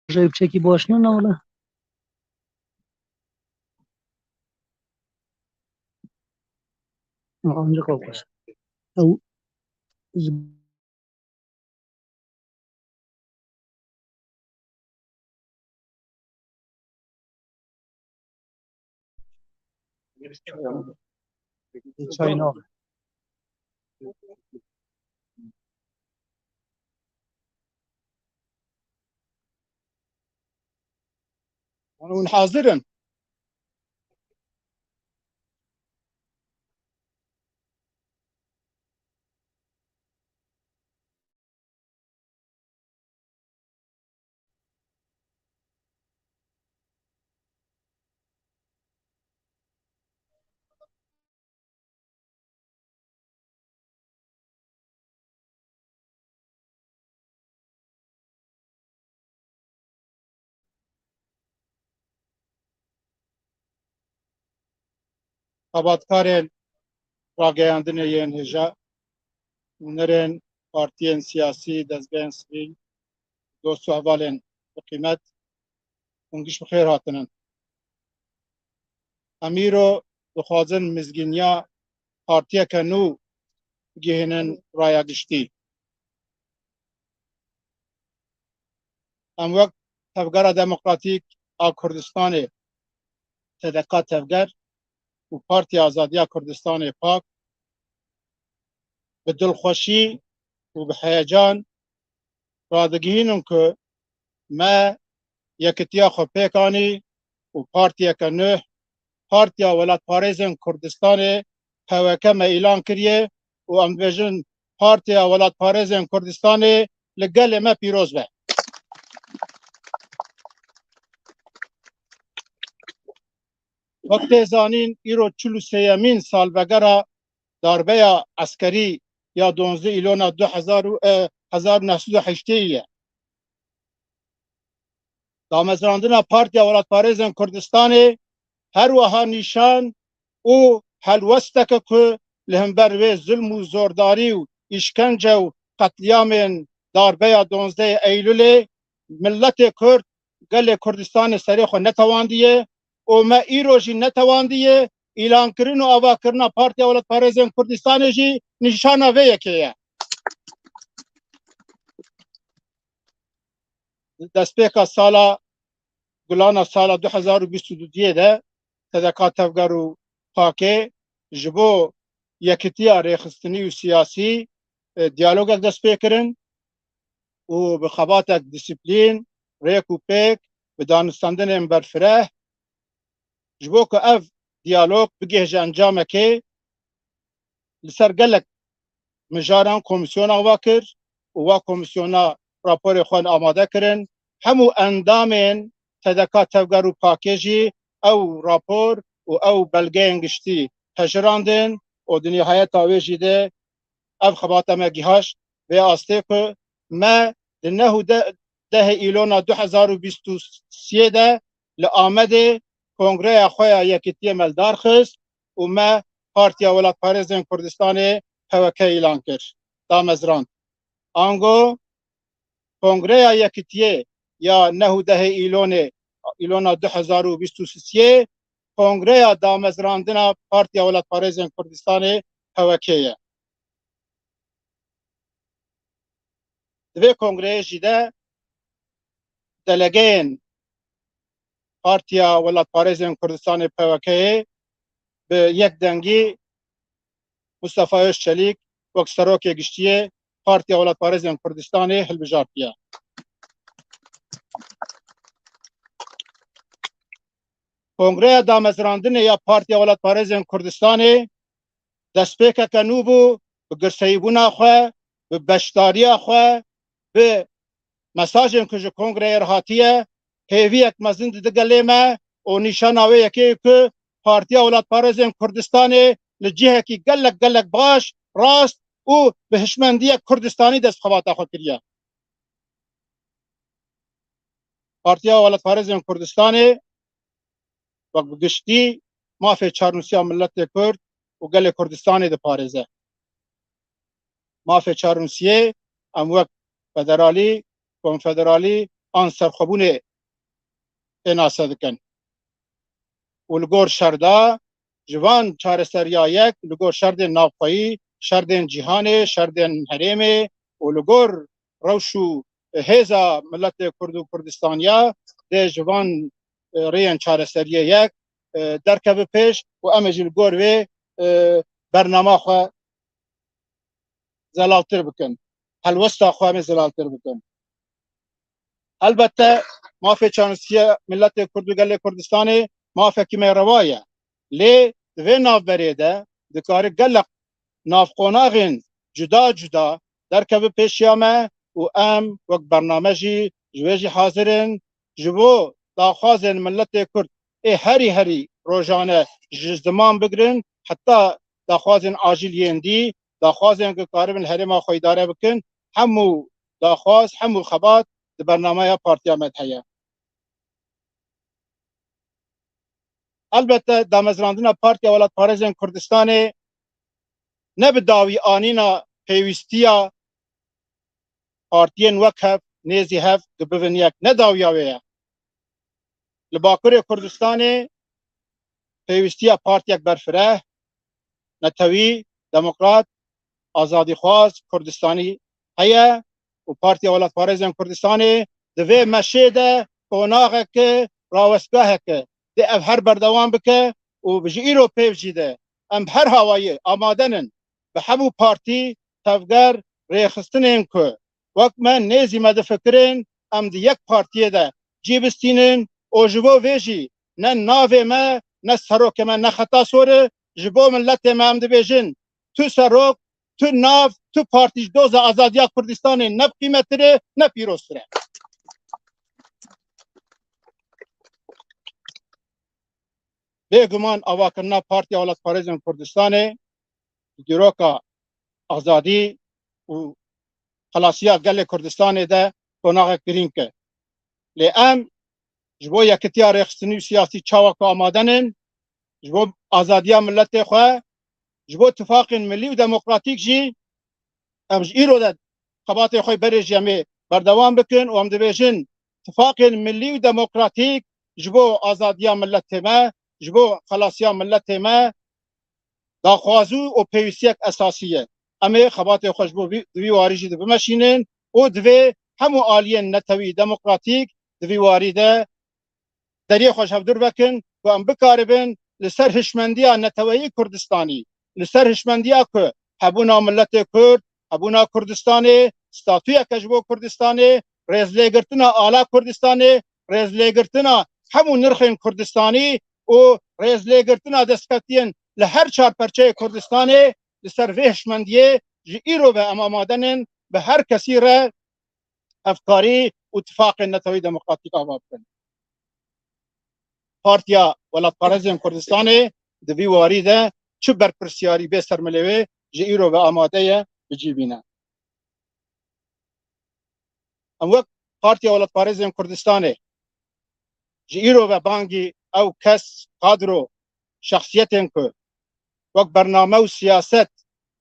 جای بچکی باشنه نه ولی آنجا قوقش او چاینا ون حاضرن آبادکارن راگەیاندنە یەن هێژە نەرێن پارتیên siyasî dezgehên sivîl dost û hevalên biqîmet hûn giş bi xêr hatinin. Em îro dixwazin mizgîniya partiyeke nû bigihînin raya giştî. Em wek Tevgera Demokratîk a Kurdistanê TDK Tevger û Partiya Azadiya Kurdistanê PAK bi dilxweşî û bi heyecan radigihînin ku me yekitiya xwe pêk anî û partiyeke nû Partiya Welatparêzên Kurdistanê PWK me îlan kiriye û em dibêjin Partiya Welatparêzên Kurdistanê li gelê me pîroz be. Wek tê zanîn îro çil û sêyemîn salvegera darbeya eskerî ya 12 îlona 1980 ye. Damezrandina Partiya Welatparêzên Kurdistanê her wiha nîşan û helwesteke ku li hember wê zulm û zordarî û îşkence û qetliyamên darbeya 12 Eylûlê milletê Kurd gelê Kurdistanê serê xwe netewandiye û me îro jî netewandiye îlankirin û avakirina Partiya Welatparêzên Kurdistanê jî nîşana vê yekê ye. Destpêka sala gulana sala 2022 de TDK Tevger û PAKê ji bo yekitiya rêxistinî û siyasî diyalogek dest pê kirin û bi xebatek dîsîplîn, rêk û pêk bi danûstandinên berfireh ji bo ku ev diyalog bigih ji encamekê li ser gelek mijaran komisyona wa kir û wa komisyona raporê xwe amade kirin. Hemû endamên TDK Tevger û PAKê jî ew rapor û ew belgeyên giştî hejirandin û di nihayeta wê jî de ev xebata me gîhaşt vê astê ku me di 9 îlona 2023 de li Amedê kongreya xwe ya yekîtiyê me li dar xist û me Partiya Welatparêzên Kurdistanê PWK îlan kir. Damezrand. Ango kongreya yekîtiyê ya 9 îlona 2023 kongreya damezrandina Partiya Welatparêzên Kurdistanê PWK ye. Di vê kongreyê jî de delegeyên Partiya Welatparêzên Kurdistanê PWK'yê bi yek dengî Mustafa Özçelik wek serokê giştiyê Partiya Welatparêzên Kurdistanê hilbijartiye. Kongreya damezrandinê ya Partiya Welatparêzên Kurdistanê destpêkeke nû bû به گرسیبونا خو به بشداری خو به مساجن که جو کنگره هاتیه هیویت مزند دگلیمه و نشاناوه یکی که پارتیا ولات پارێزên Kurdistanê li cihekî gelek baş rast û bi hişmendiyek Kurdistanî destxebata xwe kiriye. Partiya Welat Parêzên Kurdistanê wek bi giştî mafê Çarnûsiya Milletê Kurd û gelê Kurdistanê diparêze. Mafê Çarnûsiyê em wek federalî, konfederalî an serxwebûnê tênase dikin. û li gor şerda ji van çareseriya yek li gor şerdên navxweyî, şerdên cîhanê, şerdên herêmê û li gor rewş û hêza Milletê Kurd û Kurdistaniya dê ji van rêyên çareseriyê yek derkeve pêş û em ê jî li gor wê bernama xwe zelaltir bikin. Helwesta xwe em ê zelaltir bikin. Elbette mafê Çarnûsiya Milletê Kurd û gelê Kurdistanê mafekî me reva ye. Lê di vê navberê de dikare gelek navqonaxên cuda derkeve pêşiya me û em wek bername jî ji wê jî hazirin ji bo daxwazên Milletê Kurd ê herî rojane ji ziman bigirin heta daxwazên acîl yên dî daxwazên ku karibin herêma xwe îdare bikin hemû daxwaz hemû xebat di bernameya Partiya me heye. Elbette damezrandina Partiya Welat Parêzên Kurdistanê ne bi dawî anîna pêwîstiya partiyên wek hev nêzî hev dibivin yek ne dawiya wê ye. Li Bakurê Kurdistanê pêwîstiya partiyek berfireh, netewî, demokrat, azadîxwaz Kurdistanî heye û Partiya Welat Parêzên Kurdistanê di vê meşê de konaxeke rawestgaheke de ev her berdewam bike û ji îro pêv jî de em her hawayê amadenin bi hemû partî tevger rêxistinên ku wek me nêzî me difikirin em di yek partiyê de cîbistînin û ji bo vê jî ne navê me ne serokê me nexeta sor ji bo milletê me em dibêjin tu serok, tu nav, tu partî ji doza azadiya Kurdistanê ne qîmettir e ne pîroztir e. Bêguman avakirina Partiya Welat Parêzên Kurdistanê dîroka azadî û xelasiya gelê Kurdistanê de konaxek girîng e. Lê em ji bo yekîtiya rêxistinî û siyasî çawa ku amadenin ji bo azadiya milletê xwe ji bo tifaqên millî û demokratîk jî em ji îro de xebatê xwe berê ji em ê berdewam bikin û em dibêjin tifaqên millî û demokratîk ji bo azadiya milletê me ji bo xelasiya milletê me daxwazû û pêwîstiyek esasî ye. Em ê xebatê xwe ji bo vî warî jî dibimeşînin û divê hemû aliyên netewî demokratîk di vî warî de deriyê xwe ji hev dur vekin û em bikaribin li ser hişmendiya neteweyî Kurdistanî, li ser hişmendiya ku hebûna Milletê Kurd, hebûna Kurdistanê, statûyeke ji bo Kurdistanê, rêzlêgirtina ala Kurdistanê, rêzlêgirtina hemû nirxên Kurdistanî û rêzlêgirtina destkeftiyên li her çar perçeyê Kurdistanê li ser vê hişmendiyê ji îro ve em amadenin bi her kesî re efkarî û tifaqên netewî demokratîk ava bikin. Partiya Welat Parêzên Kurdistanê di vî warî de çi berpirsyarî bê sermilêvê ji îro ve amade ye bicîbîne. Em wek Partiya Welat Parêzên Kurdistanê ji îro ve bangî ew kes kadro şexsiyetên ku wek bername û siyaset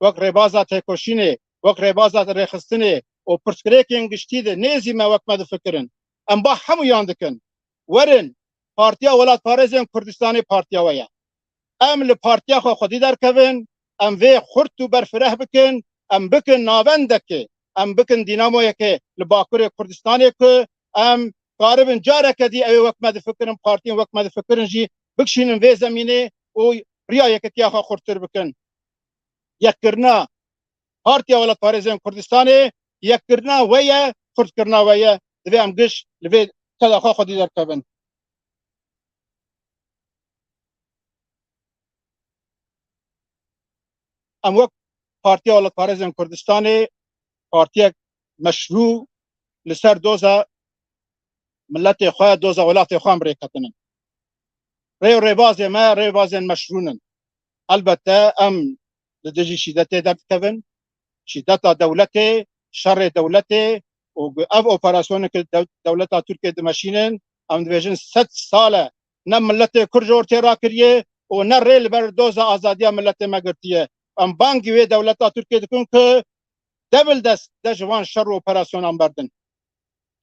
wek rêbaza têkoşînê wek rêbaza rêxistinê û pirsgirêkên giştî de nêzî me wek me difikirin em ba hemûyan dikin werin Partiya Welat Parêzên Kurdistanê partiya we ye. Em li partiya xwe xwedî derkevin, em vê xurt û berfireh bikin, em bikin navendekê, em bikin dînamoyekê li Bakurê Kurdistanê ku em karibin careke dî ew ê wek me difikirin partiyên wek me difikirin jî bikişînin vê zemînê û riya yekîtiya xwe xurttir bikin. Yekkirina Partiya Welat Parêzên Kurdistanê yekkirina we ye, xurtkirina we ye, divê em giş li vê teda xwe xwedî derkevin. Em wek پارتیا ولایت پارێزên Kurdistanê partiyek meşru li ser doza milletê xwe doza welatê xwe em rêketinin. Rê û rêbazê me rêbazên meşrûnin. Elbette em li dijî şîdetê derdikevin, şîdeta dewletê, şerê dewletê û ev operasyoneke dewleta Tirkiye dimeşînin em dibêjin 100 sal e ne milletê Kurd ji ortê rakiriye û ne rê li ber doza azadiya milletê me girtiye. Em bangî wê dewleta Tirkiye dikin ku debil dest de ji van şer û operasyonan berdin.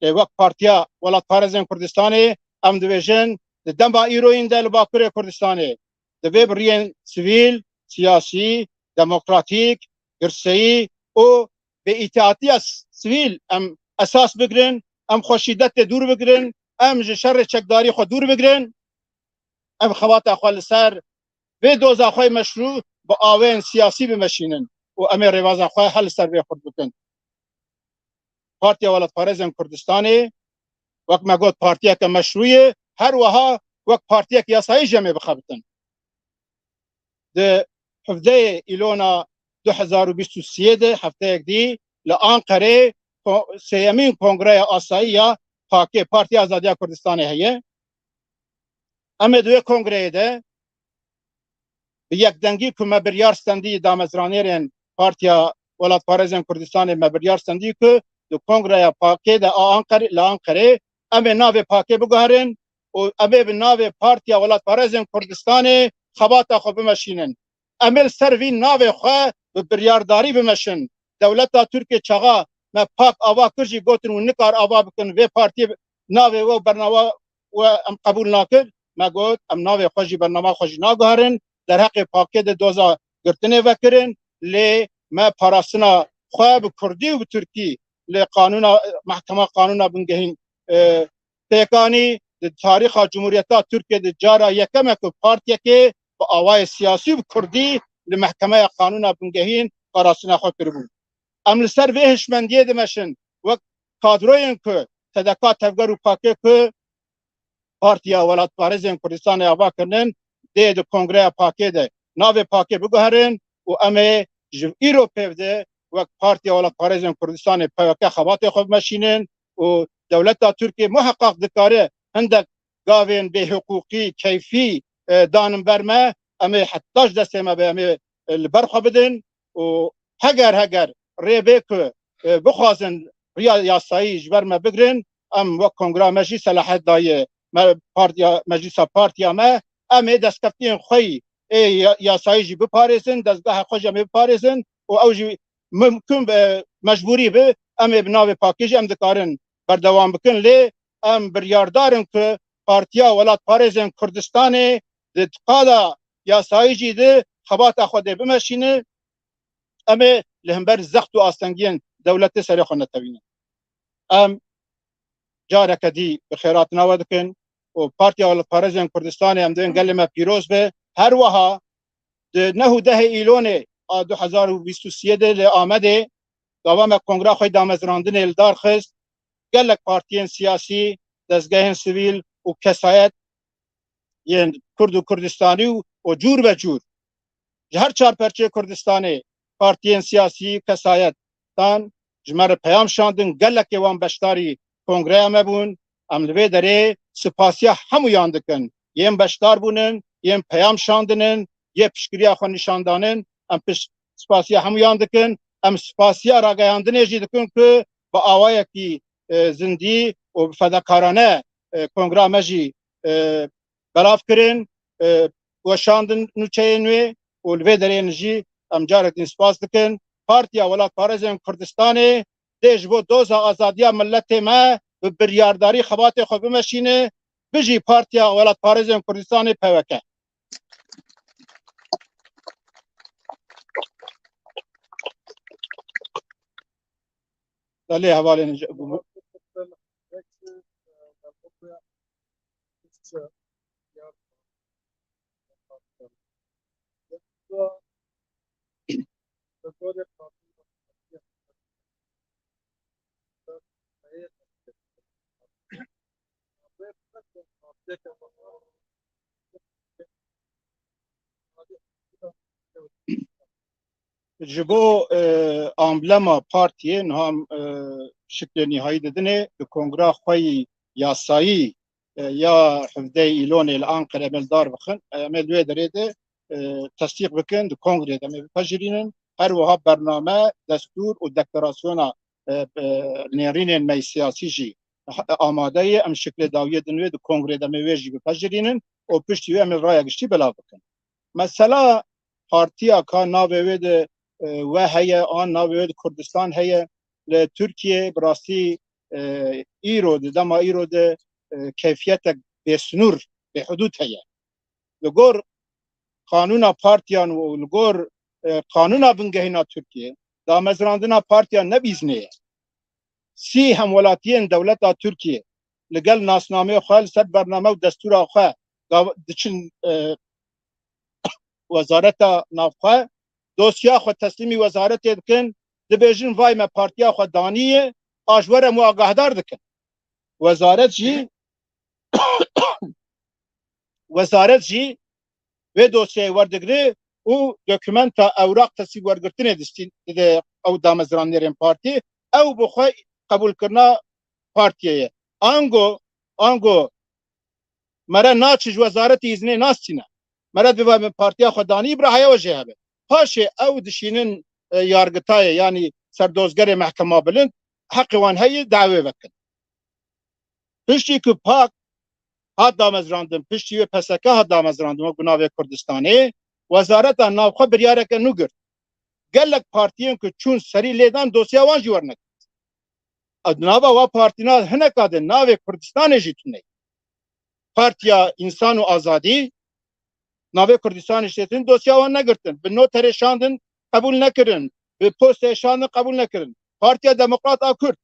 Lê wek Partiya Welatparêzên Kurdistanê em dibêjin di dema îroyîn de li Bakurê Kurdistanê di vê biriyên sivîl, siyasî, demokratîk, girseyî û bêîtiatiya sivîl em esas bigirin, em xwe şîdetê dûr bigirin, em ji şerê çekdarî xwe dûr bigirin, em xebata xwe li ser vê doza xwe meşrû bi awên siyasî bimeşînin û em ê rêvaza xwe hel li ser vê xurt bikin. Partiya Welatparêzên Kurdistanê wek me got partiyeke meşrû ye, her wiha wek partiyek yasayî jî em ê bixebitin. Di hevdeyê îlona 2023 de hefteyek dî li Ankarê sêyemîn Kongreya Asayiya PAKê Partiya Azadiya Kurdistanê heye. Em ê di wê kongreyê de bi yekdengî ku me biryar stendî damezranêrên Partiya Welatparêzên Kurdistanê me biryar stendî ku di Kongreya PAKê de li Ankarê em ê navê PAKê biguherin û em ê bi navê Partiya Welatparêzên Kurdistanê xebata xwe bimeşînin. Em ê li ser vî navê xwe bi biryardarî bimeşin. Dewleta Tirkiye çaxa me pak ava kir jî gotin û nikar ava bikin vê partiyê navê we bernava we em qebûl nakir. Me got em navê xwe jî bernama xwe jî naguherin. Derheqê PAKê de doza girtinê vekirin lê me parastina xwe bi Kurdî û bi Tirkî lê qanûna mehkema qanûna bingehîn pêkanî di tarîxa Cumhuriyeta Tirkiye di cara yekem e ku partiyekê bi awayê siyasî bi Kurdî li mehkemeya qanûna bingehîn parastina xwe kiribû. Em li ser vê hişmendiyê dimeşin wek kadroyên ku sedeka tevger û PAKê ku Partiya Welatparêzên Kurdistanê ava kirinin dê di Kongreya PAKê de navê PAKê biguherin û em ê ji îro pêv de wek Partiya Welatparêzên Kurdistanê PYK xebatê xwe bimeşînin û dewleta Tirkiye muheqqaq dikare hindek gavên bêhiqûqî, keyfî danin ber me em ê hetaş destê me be em ê li ber xwe bidin û heger rê bê ku bixwazin riya yasayî ji ber me bigirin em wek Kongreya me jî selahiyet daye meclisa partiya me em ê destkeftiyên xwe ê yasayî jî biparêzin, dezgeha xwe jî em ê biparêzin û ew jî mümkün be mecburî be em ê bi navê PAKê jî em dikarin berdewam bikin lê em biryardarin ku Partiya Welatparêzên Kurdistanê di qada yasayî jî de xebata xwe dê bimeşîne em ê li hember zext û astengiyên dewletê serê xwe netewînin. Em careke dî bi xêratina we dikin û Partiya Welatparêzên Kurdistanê em dibin gelê me pîroz be. Her wiha di 9 îlonê a 2023 de li Amedê gava me Kongreya xwe damezrandinê li dar xist gelek partiyên siyasî, dezgehên sivîl û kesayet yên Kurd û Kurdistanî û cûr ve cûr ji her çar perçeyê Kurdistanê partiyên siyasî kesayetan ji me re peyam şandin gelekê wan beşdarî Kongreya me bûn em li vê derê spasiya hemûyan dikin yên beşdar bûnin yên peyam şandinin yê piştgiriya xwe nîşandanin em spasiya hemûyan dikin em spasiya rageyandinê jî dikin ku bi awayekî zindî û bi fedakarane Kongreya me jî belav kirin weşandin nûçeyên wê û li vê derê jî em carek din spas dikin. Partiya Welatparêzên Kurdistanê dê ji bo doza azadiya milletê me bi biryardarî xebatê xwe bimeşîne bijî Partiya Welatparêzên Kurdistanê PYK. Lê hevalên جبو امبلما پارتیه نام شکل نهایی ددنه به کنگره خوی یاسایی یا حفظه ایلون الان قرمل دار بخن مدوی دريده تصدیق بکن دو کنگره دمه بپجرینن هر وها برنامه دستور و دکتراسیونا نيرين مي سياسي جي آماده ام شکل داویه دنوی دو کنگره دمه ویجی بپجرینن و پشتی ام رای گشتی بلا بکن مثلا پارتیا کا ناوید و هي آن ناوید کردستان هي لترکیه براسی ایرو دما ایرو ده کیفیت بسنور به حدود هي لگور قانونا پارتیان و لگور قانونا بنگهینا ترکیه دا مزراندنا پارتیان نبیزنه سی هم ولاتین دولتا ترکیه لگل ناسنامه خواه سر برنامه و دستور خواه دچن وزارت نافخه دوسیا خو تسلیمی وزارت دکن دبیجن وای ما پارتیا خو دانیه آجوره مو آگاهدار دکن وزارت جی و دوسیه وردگری او دکمنتا اوراق تصویب ورگرتنه دستین او دامزرانیرین پارتی او بخواه قبول کرنا پارتیه آنگو مرا ناچج وزارت ایزنه ناستینه مرد به پارتیا خودانی برای وجه هبه پاشه او دشینن یارگتای یعنی سردوزگر محکمه بلند حق وان هی دعوی وکن پشتی که پاک هات دامزراندن پشتی و پسکه هات دامزراندن و گناه کردستانه وزارت نافخه بریاره که نگر گلک پارتیان که چون سری لیدان دوسیا وان جور نکن ادناوا و پارتینا هنکاده ناو کردستان جیتونه پارتیا انسان و آزادی ناوی کردستان اشتیتن دوسیا وان نگرتن به نو ترشاندن قبول نکردن به پست شاندن قبول نکردن پارتیا دموکرات کرد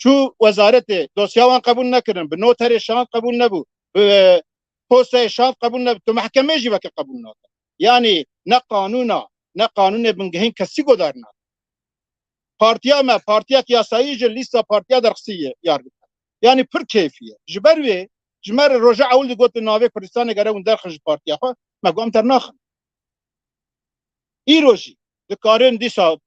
چو وزارت دوسیا وان قبول نکردن به نو ترشاند قبول نبود به پست شاند قبول نبود تو محکمه جی وک قبول نکرد یعنی نه قانون بنگهین کسی گذارنا پارتیا کیاسایی جل لیستا پارتیا درخصیه یعنی پر کیفیه جبروی جمر رجع اول قلت ناوی کردستان گره اون درخش پارتیا خو مگم تر ناخن ایروجی دکارن دیسا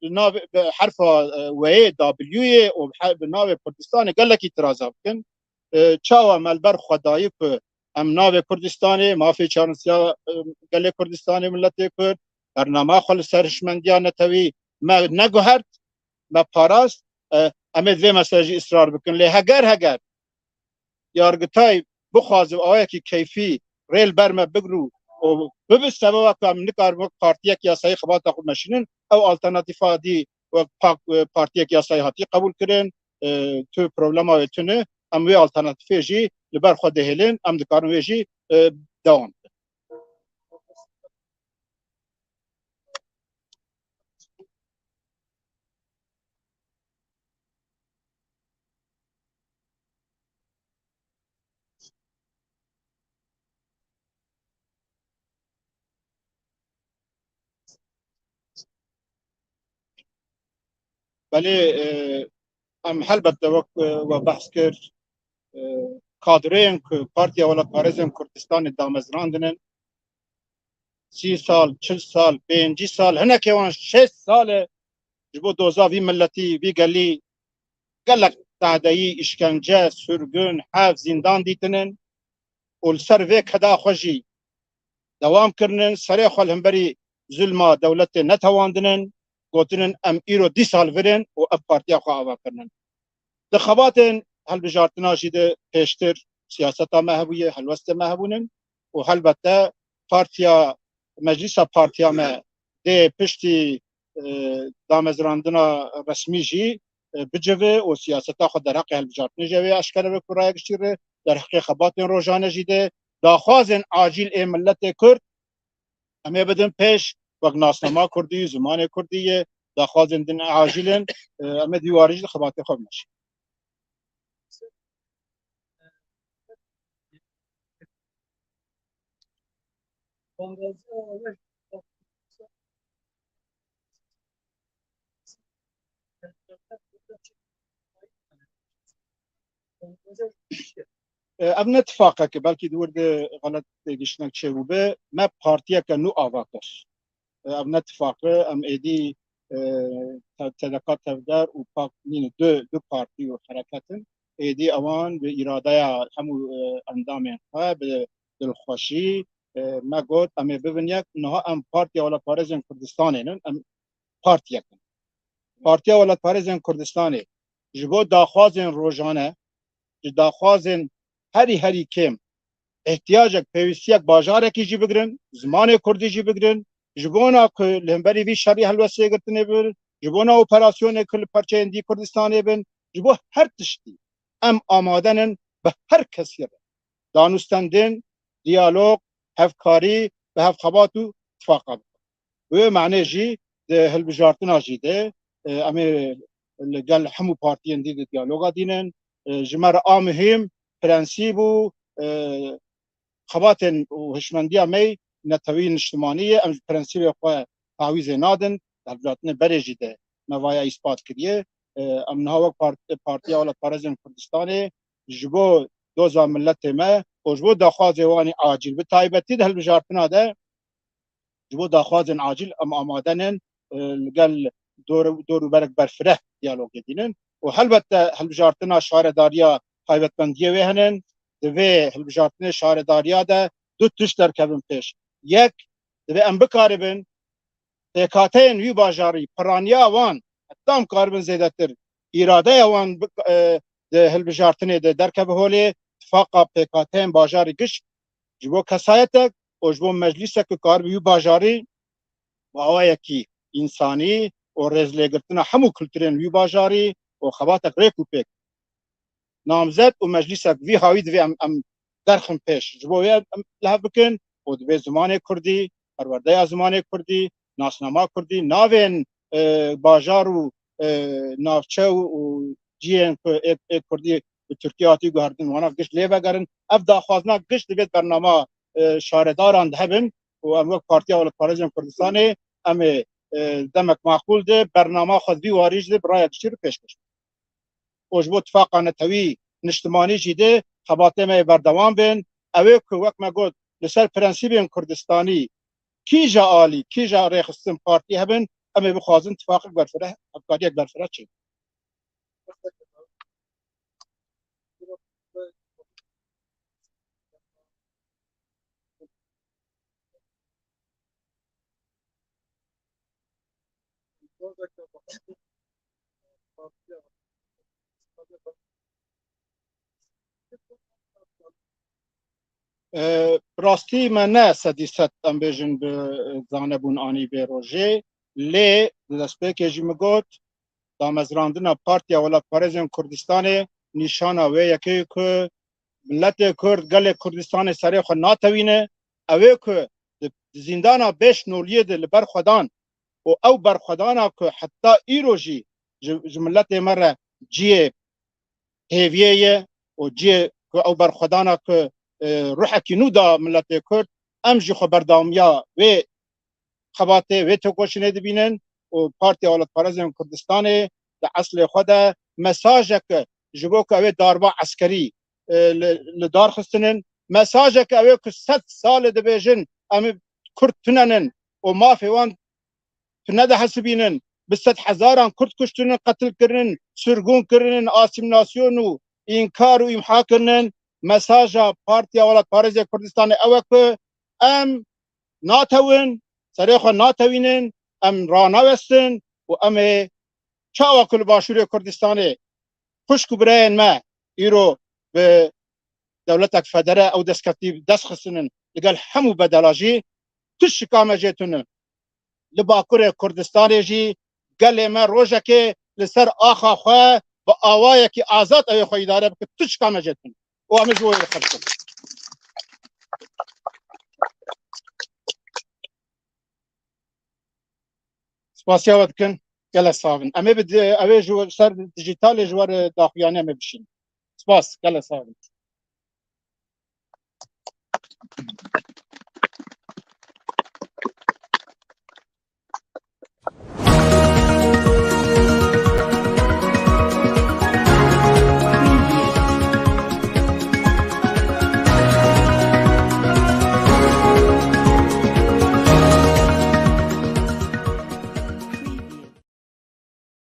حرف و دبلیو و ناوی کردستان گلک اعتراض کن چاوا ملبر خدایی که ام ناوی کردستان مافی چارنسیا گله کردستان ملت کرد برنامه خل سرشمندیا نتوی ما نگهرد ما پاراست امید و مساجی اصرار بکن لی هگر یارگتای بخواز آیا که کیفی ریل برمه بگرو و ببست سبب که هم نکار پارتیا کیاسایی خبات خود نشینن او آلترناتیفا دی و پارتیا کیاسایی هاتی قبول کرن تو پروبلم های تونه هم وی آلترناتیفی جی لبر خود دهیلن هم دکارن وی جی دوام ولی هم البته و بحث کرد کادرین که پارتیا ولا کارزم کردستان دامزراندنن 30 سال 40 سال 50 سال هنه که وان 6 سال جبو دوزا وی ملتی وی گلی گلک تعدایی اشکنجه سرگن حف زندان دیتنن و سر وی کدا خوشی دوام کرنن سری خال همبری ظلما دولت نتواندنن گوتنن ام ایرو 10 سال ورن و اب پارتیا خو آوا کرنن دخباتن هل بجارتنا جیده پیشتر سیاستا محبویه هلوست محبونن و البته پارتیا مجلس پارتیا ما ده پشتی دامزراندنا رسمی جی بجوه و سیاستا خود در حق هل بجارتنا جوه اشکره و کرای گشتیره در حق خباتن روزانه جیده داخوازن عاجل ای ملت کرد همه بدن پیش وقت ناسنما کردی زمان کردی داخوازن دن عاجلن همه دیواری خبات خود نشید اب نتفاقه که بلکه دورد غلط گشنک چه بوده ما پارتیا که نو آواکش ام نتفاقه ام ایدی تدقات تفدر و پاک نین دو پارتی و حرکتن ایدی اوان به اراده همو اندام ها به دلخوشی ما گفت ام ببینید نه ام پارتی ولا پارزن کردستان ام پارتی پارتی ولا پارزن کردستان جبو داخوازن روزانه داخوازن هری کم احتیاجک پیوستیک باجاره کی جی بگرن زمان کردی جی بگرن جبونا که لهمبری وی شری هلوسه گرتنه بر جبونا اپراسیون کل پرچه اندی کردستانه بن جبو هر تشتی ام آمادنن به هر کسی بن دانستندن دیالوگ هفکاری و هفخباتو اتفاقات و معنی جی ده هلبجارتنا جی ده امی لگل همو پارتی اندی ده دیالوگا دینن جمر آمهم پرنسیبو خباتن و هشمندی می نتوین اجتماعی ام پرنسیب خو تعویض نادن در بلاتن برجی ده نوایا اثبات کریه ام نهاوک پارتی اول پارزن کردستان جبو دوزا ملت ما و جبو داخواز وانی عاجل به تایبتی ده هلبجارتنا ده جبو داخواز عاجل ام آمادنن لگل دور برک برفره دیالوگ دینن و البته هلبجارتنا شهرداریا تایبتمندیه وهنن دوی هلبجارتن شهرداریا ده دو تش در کبن پیش یک دوی ام بکاربن تکاتین وی باجاری پرانیا وان اتام کاربن زیدتر اراده وان ده هلبجارتن ده در کب هولی اتفاقا تکاتین باجاری گش جبو کسایتک و جبو مجلسک کار وی باجاری و آوه یکی انسانی و رزلگرتن همو کلترین وی باجاری و خباتک ریکو پیک نامزد و مجلسک وی هاوید وی ام درخم پیش جبوی لحب بکن و دوی زمان کردی پرورده زمان کردی ناسنامه کردی ناوین باجار و نافچه و جیین که کردی به ترکیه آتی گوهردن وانا گشت لیبه گرن اف داخوازنا گشت دوید برنامه شارداران دهبن و ام وقت پارتی اول پارزم کردستانه ام دمک معقول ده برنامه خود بی واریج ده برای اکشتیر پیش کشت وجبو اتفاقا نتوی نشتمانی جیده خباته ما بردوام بین اوه که وقت ما گود لسر پرنسیبین کردستانی کی جا آلی کی جا ریخستن پارتی هبن اما بخوازن اتفاق برفره افکاری یک برفره چی راستی من نه سدیست ام بیجن به زانبون آنی به روژه لی دسته که جی مگوت دامزراندن پارتی اولا پارزن کردستان نشانه و یکی که ملت کرد گل کردستان سری خود ناتوینه اوه که زندانا بیش نولیه ده لبر خودان و او بر خودانا که حتی ایروژی ملت مره جیه هیویه و جیه که او بر خودانا که روح کینو دا ملت کرد ام جی خبردامیا و خباته و تو کوشنه دبینن و پارتی اولاد پارزم کردستان در اصل خود مساجک جبو که اوه داربا عسکری لدار خستنن مساجک اوه که 100 سال دبیجن ام کرد تننن و مافی وان تنده حسبینن به 100,000 کرد کشتنن قتل کرنن سرگون کرنن آسیمناسیون و انکار و امحا کرنن مساجا پارتی اولاد پارزم کردستان اوه که ام ناتوین سریخ ناتوینن ام رانوستن و ام چاوا کل باشوری کردستان خشک برین ما ایرو به دولتک فدره او دستکتی دست خستنن لگل همو بدلاجی تش کامه جیتونن لباکور کردستان جی گل ما روژه که لسر آخا خواه با آوائه که آزاد اوی خواه اداره بکر تش کامه جیتونن و همه جوی خرسن سپاسیا ودکن گله صاحبن اما بده اوه جو سر دیجیتال جوار داخویانه اما بشین سپاس گله صاحبن